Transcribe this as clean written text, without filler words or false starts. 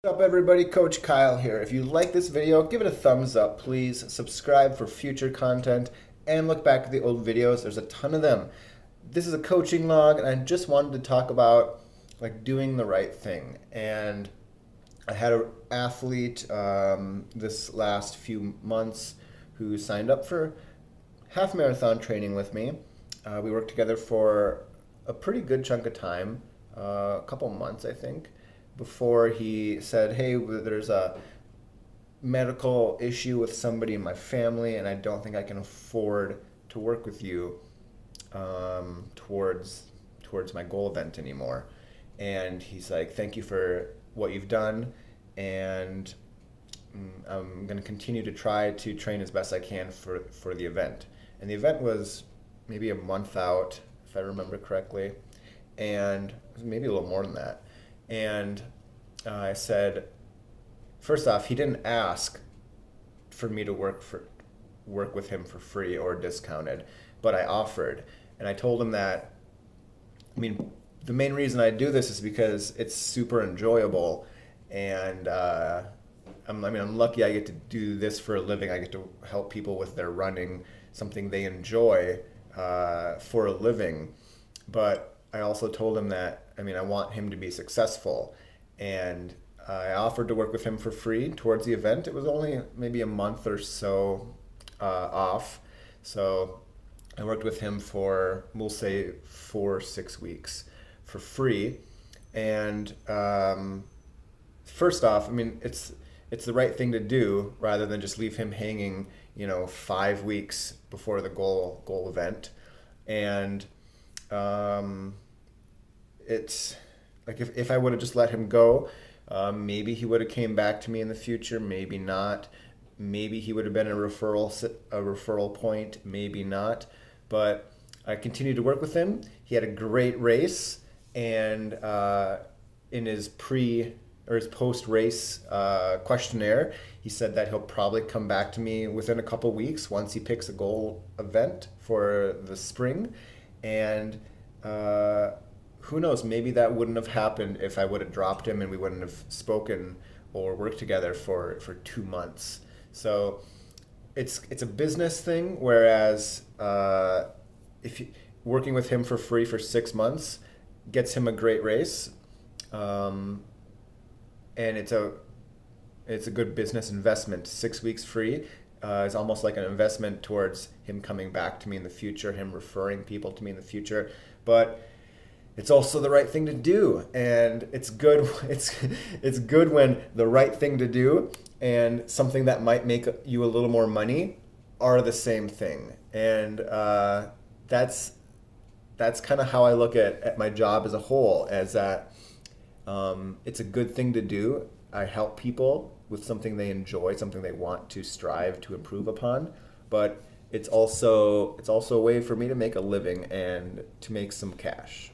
What's up everybody, Coach Kyle here. If you like this video, give it a thumbs up please, subscribe for future content, and look back at the old videos. There's a ton of them. This is a coaching log, and I just wanted to talk about doing the right thing. And I had an athlete this last few months who signed up for half marathon training with me. We worked together for a pretty good chunk of time, a couple months I think, before he said, hey, there's a medical issue with somebody in my family and I don't think I can afford to work with you towards my goal event anymore. And he's like, thank you for what you've done, and I'm going to continue to try to train as best I can for the event. And the event was maybe a month out, if I remember correctly, and maybe a little more than that. And I said, first off, he didn't ask for me to work with him for free or discounted, but I offered. And I told him that, the main reason I do this is because it's super enjoyable, and I'm lucky I get to do this for a living. I get to help people with their running, something they enjoy for a living. But I also told him that I want him to be successful, and I offered to work with him for free towards the event. It was only maybe a month or so off, so I worked with him for, we'll say, 4-6 weeks for free. And first off, it's the right thing to do rather than just leave him hanging 5 weeks before the goal event. And it's like if I would have just let him go, maybe he would have came back to me in the future, maybe not. Maybe he would have been a referral point, maybe not. But I continued to work with him. He had a great race, and in his post-race questionnaire, he said that he'll probably come back to me within a couple weeks once he picks a goal event for the spring. And who knows, maybe that wouldn't have happened if I would have dropped him and we wouldn't have spoken or worked together for 2 months. So it's a business thing, whereas working with him for free for 6 months gets him a great race, and it's a good business investment. 6 weeks free is almost like an investment towards him coming back to me in the future, him referring people to me in the future. But it's also the right thing to do, and it's good. It's good when the right thing to do and something that might make you a little more money are the same thing. And that's kind of how I look at my job as a whole, as that it's a good thing to do. I help people with something they enjoy, something they want to strive to improve upon, but it's also a way for me to make a living and to make some cash.